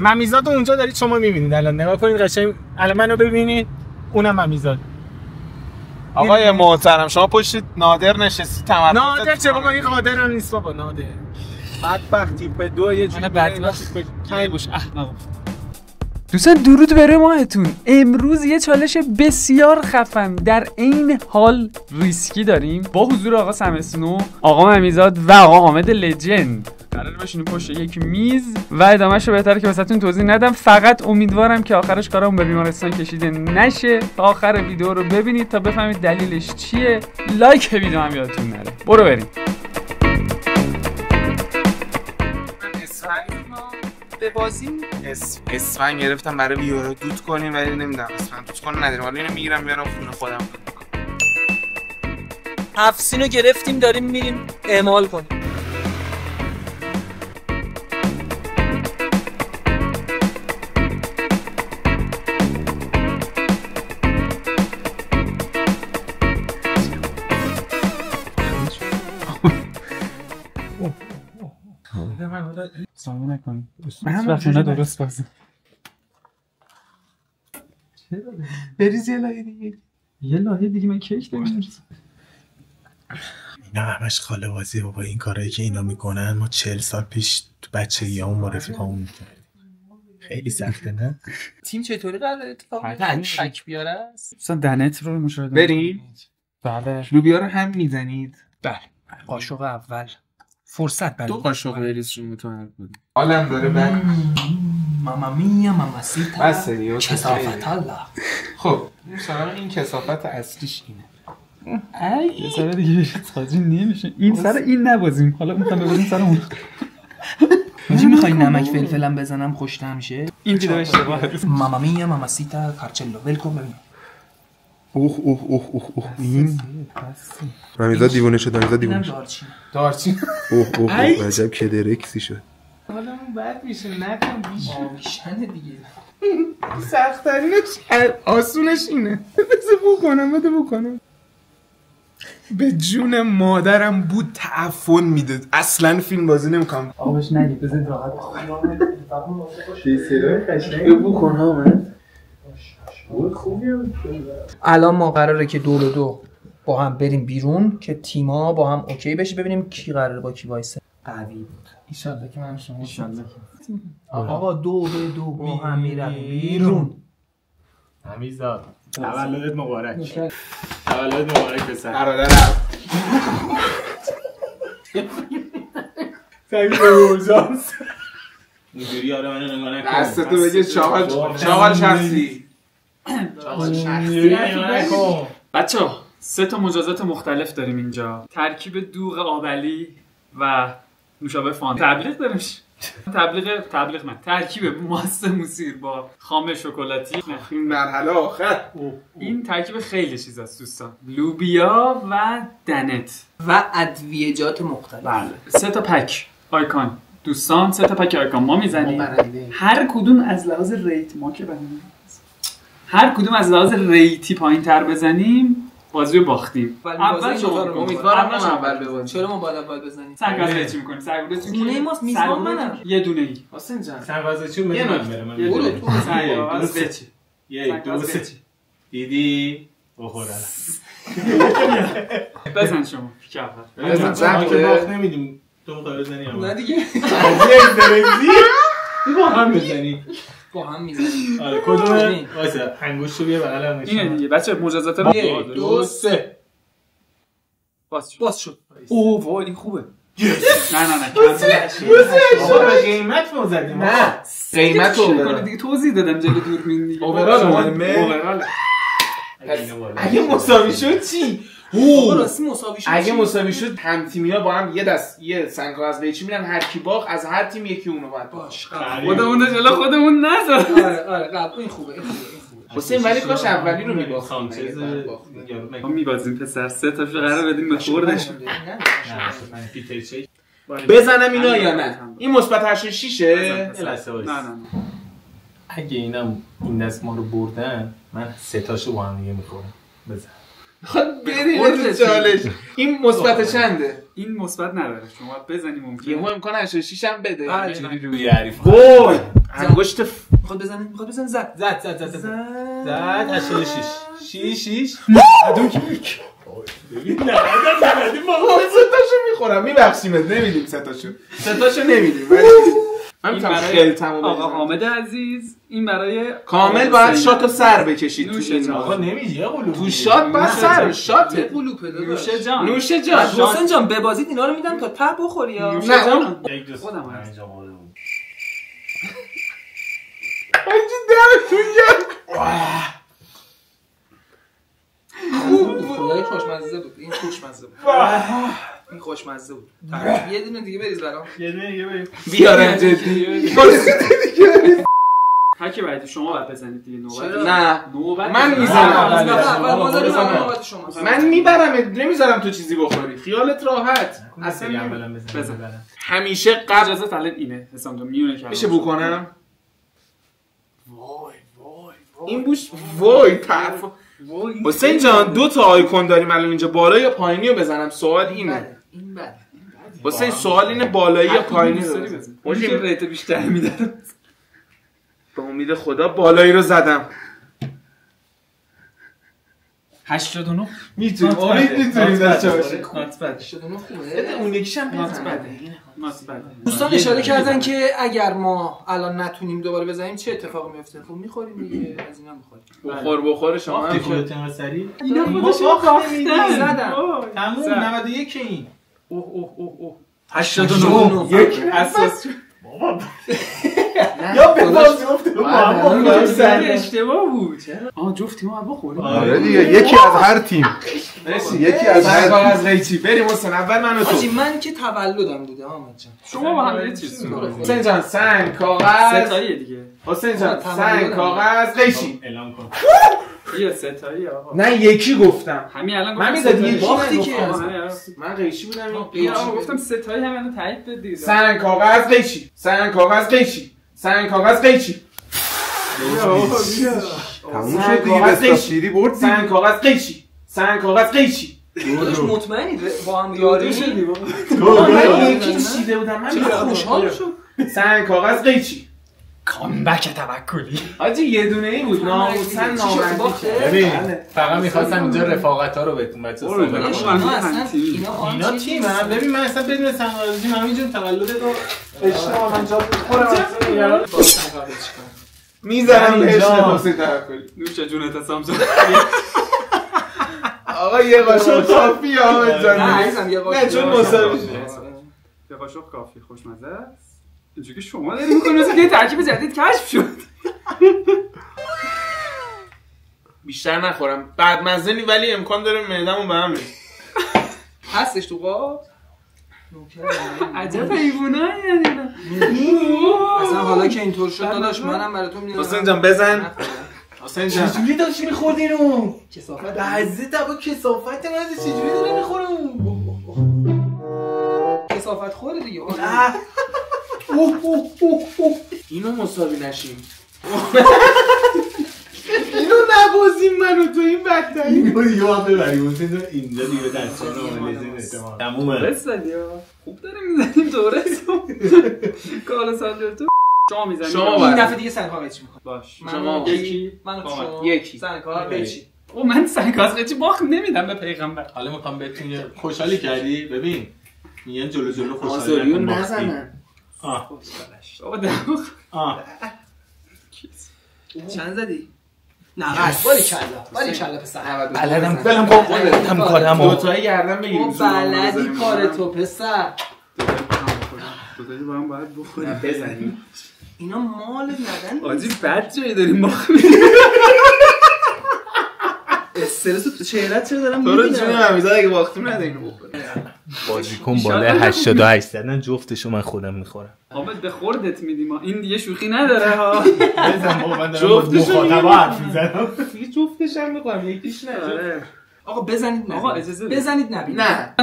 ممیزاد اونجا دارید شما میبینید. الان نگاه کنید قشنگ، الان منو ببینید، اونم ممیزاد. آقای محترم شما پشت نادر نشستی تمرکز. نادر چه بابا، این قادر هم نیست بابا. نادر بدبخت تیپ 2 یه جوری بدبخت کی باش احمق. دوستان درود به ماهتون. امروز یه چالش بسیار خفن در عین حال ریسکی داریم با حضور آقا سمسنو، آقا ممیزاد و آقا حامد لجند. قراره بشینیم پشت یک میز و ادامه‌شو بهتره که واسهتون توضیح ندم. فقط امیدوارم که آخرش کارمون به بیمارستان کشیده نشه. تا آخر ویدیو رو ببینید تا بفهمید دلیلش چیه. لایک ویدیو هم یادتون نره. برو بریم. به بازی اسفنگ گرفتم برای ویو رو دود کنیم ولی نمیدونم اسفنگ دود کنیم نداریم. حالا اینو میگیرم میارم خونه خودم. افسینو گرفتیم داریم میریم اعمال کنیم. سامو نکنیم وقتی درست بازی بریز یه لایه دیگه. یه لایه دیگه من کیک داریم. اینا همش خاله بازی بابا. این کارهایی که اینا میکنن ما 40 سال پیش تو بچگی همون معرفی همون میکردیم. خیلی سخته نه؟ تیم چطوری قراره اتفاق بیفته؟ تک بیاره است. مثلا دنت رو مشاهده بریم. بله. لوبیا رو هم میزنید. بله. قاشق اول. فرصت بله. 2 قاشق بریز شما تو هر بود. حالم داره بعد. ماما میا ماما سیتا. بس دیگه. کثافت الله. خب مثلا این کثافت اصلیش اینه. یه سر دیگه تاجی نمیشه. این سر این نبازیم. حالا میخوام ببازیم سر اون. اینجا میخوای نمک فلفلم بزنم خوش‌تر میشه. این دیگه اشتباهه. ماما میا ماما سیتا کارچلو ولکن ببین. اوه این ممیزاد دیوونه شد. ممیزاد دیوونه شد. دارچین. اوه عجب کدرکسی شد. حالا اون بد میشه نکن بیشه. میشنه دیگه. سخت‌ترینش آسونش اینه. بده بکنم. به جون مادرم بود تعفن میده. اصلا فیلم بازی نمیکنم. آبش نگید بزنید راحت. شیسیره قشنگ بکنم. الان ما قراره که 2 با هم بریم بیرون که تیما با هم اوکی بشه ببینیم کی قراره با کی وایسه. قوی بود. ان شاء الله که من شما ان شاء الله. آقا 2 با هم میرن بیرون. ممیزاد تولدت مبارک. تولدت مبارک پسر. برادرم. تگوزاس. اینجوری آره منو نگاه نکن. دستتو بگه چاقال شخصی. بچه‌ها 3 تا مجازات مختلف داریم اینجا. ترکیب دوغ آبلی و نوشابه فان. تبلیغ داریم. ترکیب ماست موسیر با خام شکلاتی. این مرحله آخر. این ترکیب خیلی چیزاست دوستان. لوبیا و دنت و ادویجات مختلف. بله. 3 تا پک آیکان دوستان. 3 تا پک آیکان ما میزنیم. هر کدوم از لحاظ ریت ما که هر کدوم از لحاظ ریتی پایین تر بزنیم بازی رو باختیم. اول شما امیدوارم اول ببازیم. چرا ما باید اول بزنیم؟ سرگازه چی می‌کنیم؟ سرگازه خونه ماست میزبان منم. یه دونه ای. حسین جان. سرگازه چی میگم برم. برو تو سرگازه چی؟ 1 2 3 دیدی بخورن. بزن شما. پیک اول. بزن زنگ که باخت نمیدیم. تو می‌خوای بزنی یا نه دیگه. با هم میزنیم. با هم میزنیم. آره کدومه؟ وایسا انگشتو بیا بغلم نشون. اینه دیگه بچه مجازات رو 1 2 3 باز شد. اوه وای این خوبه. نه بابا به قیمت ما زدیم. نه قیمت رو دیگه توضیح دادم جلو دوربین دیگه. اوورال مهمه. اوورال. اگه مساوی شد چی؟ راستی مساوی شد. اگه مساوی شد هم تیم‌ها با هم یه سنگا از قیچی میرن هر کی باخت از هر تیم یکی اونو باید باش. خودمون جلو خودمون نذار. آره قبل این خوبه. حسین ولی کاش اولی رو می‌باختیم. ما می‌بازیم پسر 3 تاشو قرار بدیم به خوردش. من پیتر چی بزنم اینا یا نه؟ این مثبت 86 نه اگه اینا این دست ما رو بردن من 3 تاشو با هم دیگه می‌خورم. بزن. بریم چالش. این مثبت چنده؟ این مثبت نداره شما بزنی ممکنه یهو امکان 86 هم بده. اینجوری روی حریف وای انگشت میخواد بزنه زد 86 ستاشو میخورم میبخشیمت نمیدیم ستاشو نمیدیم من برای آقا حامد عزیز این برای کامل باید شاتو سر بکشید نوش تو جان. آقا نمیگه قلوب تو شات باید سر شاته نوش جان حسین جان ببازید اینا رو میدم تا ته بخوری یا نوش نه، جان. خودم آجی درتون گرم خوب بود خدای خوشمزه بود این خوشمزه بود یه دونه دیگه بریز برام بیارم جدی هکی بعدی شما باید بزنید دیگه نوبت نه نوبت من میزنم من من میبرم نمیذارم تو چیزی بخوری خیالت راحت اصلا بزن همیشه قبل اجازه طلب اینه حسام جان میونه که میشه بکنم این بوش وای طرف حسین جان دو تا آیکون داریم الان اینجا بالایی یا پایینی رو بزنم سوال اینه این بد حسین سوال اینه بالایی یا پایینی رو بزن بزن اون که ریت بیشتر میدن به امید خدا بالایی رو زدم 89 میتونیم داشته باشه شدونه خوبه بده اون یکیشم مثبت دوستان اشاره کردن که اگر ما الان نتونیم دوباره بزنیم چه اتفاقی میفته خب میخوریم دیگه از اینا میخوریم بخور شما هم که خودت انقدر سریع اینا ما خودشون باختیم زدم تموم 91 این 89 یک اساس یا به بازی افته اشتباه بود آه جفتی ما بخوریم آره دیگه یکی از هر تیم یکی از هر تیم از قیچی بریم حسین اول من و تو آجی من که تولدم بوده حامد جان شما با هم یه چیز حسین جان سنگ کاغذ ستایی دیگه حسین جان سنگ کاغذ قیچی اعلام کن یه ستایی آقا نه یکی گفتم همین الان من گفتم می‌دادی یکی باختی نگفتم. که. همین الان. من قیچی بودم بیا آقا گفتم ستایی همین الان تایید بدید سنگ کاغذ قیچی سنگ کاغذ قیچی سنگ کاغذ قیچی تموم شد دیگه بستا شیری برد دیگه. سنگ کاغذ قیچی سنگ کاغذ قیچی خودش مطمئنی با هم یاری من یکی چیده بودم من خوشحال شد سنگ کاغذ قیچی کامبک توکلی آجی یه دونه ای بود ناموسن نامردی ببین فقط میخواستم اینجا رفاقت ها رو بهتون بچه اینا تیم هم ببین من اصلا بدون سنگارزی من اینجا تولد رو اشتباه من جا بخورم میزنم بهش نفاسی توکلی نوش جونت حسام جان آقا یه قاشق کافی آمد جان نه عزیزم یه نه چون مساوی یه قاشق کافی خوشمزه است اینجوری که شما دارید میکنید مثل که یه ترکیب جدید کشف شد بیشتر نخورم بعد مزنی ولی امکان داره معده‌مون به هم بریزه هستش تو قاب عجب حیوانایی یعنی اصلا حالا که اینطور شد داداش منم برای تو میدونم حسین جان بزن حسین جان چجوری داشتی میخوردی رو؟ کثافت بعضی دبا کسافت من چجوری داره میخورم؟ کثافت خوره دیگه اینو مساوی نشیم اینو نبازیم منو تو این بدتری اینو دیگه باید ببریم حسین جان اینجا دیگه دستان آمالیزه احتمال تمومه رسدی ها خوب داریم میزنیم دوره کالا ساندر تو شما میزنیم شما این دفعه دیگه سنگ ها قیچی میخواد باش شما یکی من شما یکی. سنگ ها قیچی او من سنگاز قیچی باخت نمیدم به پیغمبر حالا میخوام بهتون یه خوشحالی کردی ببین میگن جلو خوشحالی آزاریو نکن، باختی. نزنن بابا دماغ چند زدی؟ نه باری کلا پسر بلدم بلم با بلدم کارم دوتایی گردن بگیریم بلدی کار تو پسر دوتایی با هم باید بخوریم بزنیم اینا مال ندن آجی بد جایی داریم باخت استرس تو چهرت چرا دارم تو رو جون میبینم همیزاد اگه باختیم نده اینو بخوریم بازیکن بالا 88 زدن جفتشو من خودم میخورم حامد به خوردت میدیم این دیگه شوخی نداره ها بزن بابا من دارم مخاطبا حرف میزنم جفتش هم میخورم یکیش نه آقا بزنید نبینید آقا اجازه بده. بزنید نبینید نه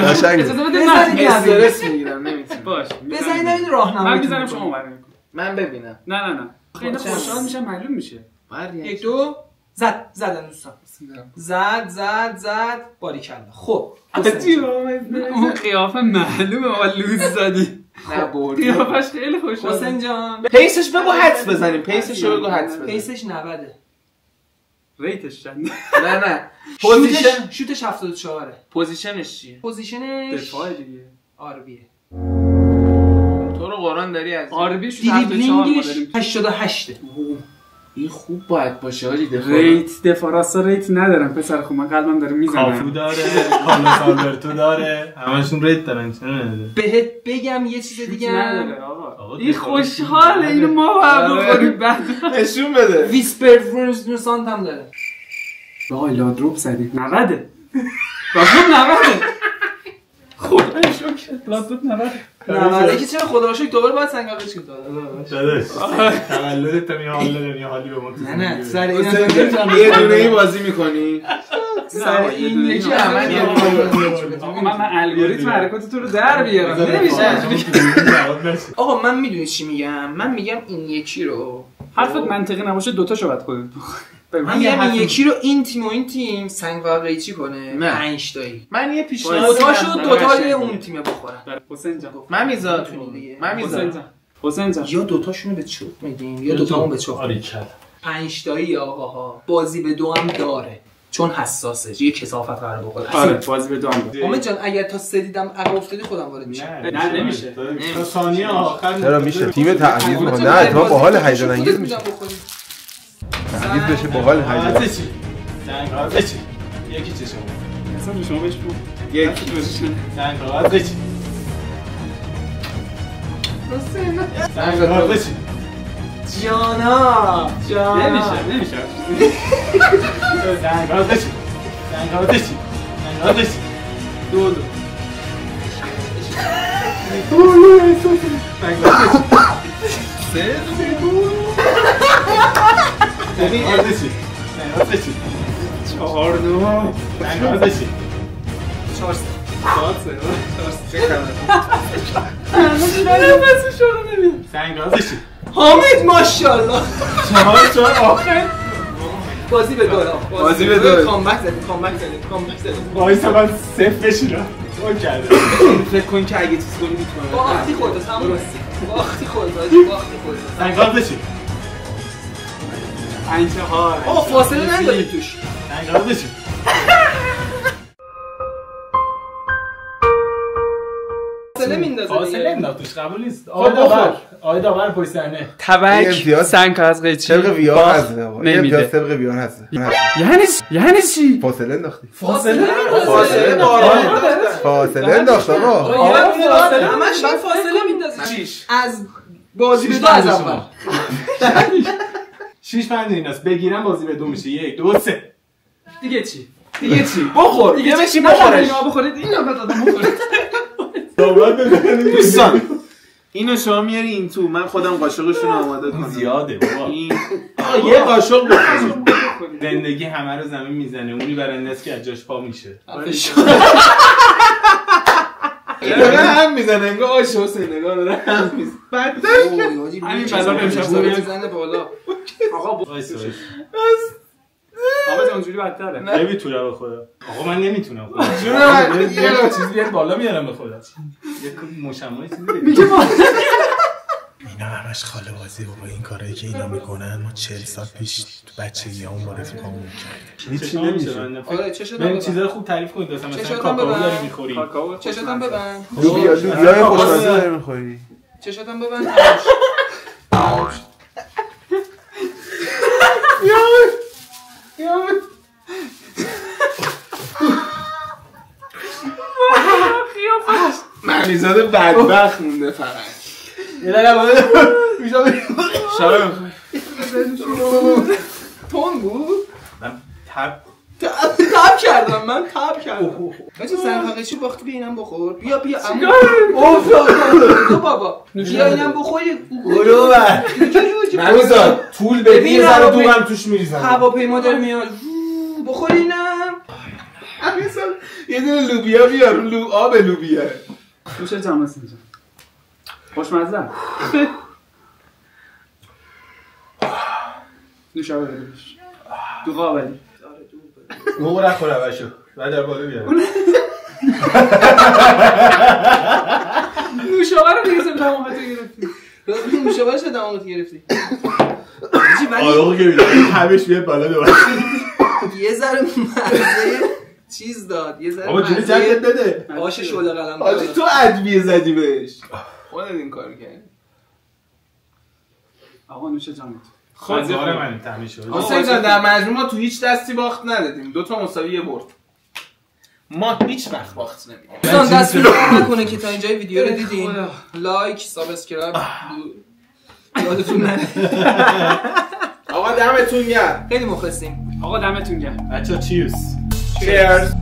قشنگ اجازه بده بزنید من استرس میگیرم نمیتونم باش بزنید نبینید راهنمایی من میزنم شما بریم من ببینم نه اینا خوشحال میشن معلوم میشه یک دو زدن دوستان. زد باریکلا. خب اون قیافه معلومه آقا لوز زدی. نه بردی. قیافش خیلی خوشحال. حسین جان پیسش بگو حدس بزنیم. پیسش رو بگو حدس بزنیم. پیسش 90. ریتش چنده؟ نه شوتش 74. پوزیشنش چیه؟ پوزیشنش دفاع دیگه. آربیه. تو رو قرآن داری از آربی شوت 74 دیریبلینگش داریم. 88. این خوب باید باشه حاجی دفاع. ریت دفاع راستا ریت ندارم پسر خوب من قلبم داره کافو میزنم. داره، کارلوس آلبرتو داره، همشون ریت دارن. چرا نداره؟ بهت بگم یه چیز دیگه نداره آقا. این دفاع خوشحاله اینو ما هم بخوریم بعد. نشون بده. ویسپر فرنسانت هم داره. آقا لادروب زدیم 90. لادروب 90. خدای شکر لادروب 90. نه که چرا خدا رو شکر دوباره باید سنگاقش کنید. داداش تولدت هم یه حال داریم یه حالی به ما تو نه سر حسین این جان، یه دونه ای بازی میکنی؟ سر این یکی من یه آقا من الگوریتم حرکات تو رو در بیارم نمیشه. آقا من میدونی چی میگم؟ من میگم این یکی رو حرفت منطقی نباشه دوتاشو باید خودت من میگم این یکی رو این تیم و این تیم سنگ واقعی چی کنه؟ نه. 5 تایی من یه پیشنهاد دوتاشو میدم. دوتای اون تیمه بخورن. حسین جان من میذارم. من حسین میذارم. جان حسین جان یا دوتاشونو به چوب میدیم یا دوتامون به چوب. آره کلا 5 تایی آقاها. بازی به 2 هم داره. چون حساسه. یه کثافت قرار بخوره. آره بازی به 2 هم امید جان اگر تا 3 دیدم عقب افتادی خودم وارد میشم. نه نمیشه. تا ثانیه آخر چرا میشه تیم تعویض میکنه؟ نه تو باحال هیجان انگیز میشه. تعویض بشه باحال هیجان. چی؟ سنگ چی؟ یکی چه شما؟ اصلا شما بهش بگو یکی سنگ چی؟ سنگ چی؟ جانا نمیشه سنگ چی؟ دو چهار دو حامد ماشاءالله چهار آخر بازی به 2 بازی به 2 کامبک زدیم وایسا من صفر بشیرم اون کرده فکر کن که اگه چیز کنی میتونم. باختی خودت هم باختی خودت سنگ چی؟ 5-4 آقا فاصله نداریم توش سنگ چی؟ فاصله میندازه فاصله دیگه انداختش قبول نیست آقای داور پشت صحنه تبک امتیاز سنگ از قیچی طبق ویار هست. نمیده. امتیاز طبق ویار هست. یعنی چی؟ فاصله انداختی. فاصله فاصله انداخت آقا. همش فاصله میندازه از بازی به 2 از اول 6 پنج این است بگیرم بازی به 2 میشه 1 2 3 دیگه چی؟ بخور. یه بشین بخورش. بخورید اینو بدادم بخورید دوستان اینو شما میاری این تو. من خودم قاشقشون آماده کنم. زیاده بابا این یه قاشق بخور. زندگی همه رو زمین میزنه اونی برنده است که از جاش پا میشه داره هم میزنه انگار آش حسین نگاه داره هم میزنه. بعد همین بزار امشب زمین میزنه بالا آقا وایس آقا اونجوری بدتره نمیتونم به خدا آقا من نمیتونم جون من یه چیز بیاد بالا میارم به خدا یک مشمای چیزی میگه ما اینا همش خاله بازی بابا. این کارایی که اینا میکنن ما 40 سال پیش تو بچگی همون با رفیقامون میکردیم. هیچی نمیشه آره چشاتم من ببند چیزا خوب تعریف کنید مثلا چشاتم کاکائو ببند. داری میخوری چشاتم ببند لوبیا خوشمزه داری میخوری. چشاتم ببند معنیزاده بدبخت مونده فقط. یه دقیقه شبه تون بود من تب تاب کردم من تاب کردم بچه سنگ چی باختی بیا اینم بخور بیا عمو بابا بیا اینم بخور برو بر معنیزاد طول بدی یه ذره دوغم توش میریزم. هواپیما داره میاد بخور اینم معنیزاد یه دونه لوبیا بیار. آب لوبیا خوشه جام هست اینجا خوشمزه نوشابه بده تو قابلی او نخور روشو بعد در بالا بیاره نوشابه رو دیگه دماغت گرفتی نوشابه شد دماغت گرفتی آروغ که بیداری همش بیاد بالا دوباره یه ذره مزه چیز داد یه ذره آقا جوری جنگت بده آش شعله قلم آجی تو ادویه زدی بهش خودت این کارو کردی آقا نوش جانت خواهر من تحمیل شد حسین جان در مجموع ما تو هیچ دستی باخت ندادیم 2 تا مساوی 1 برد ما هیچ وقت باخت نمیدیم دوستان دست نکنه که تا اینجای ویدیو رو دیدین لایک سابسکرایب یادتون نره آقا دمتون گرم خیلی مخلصیم آقا دمتون گرم بچه چیوز چیرز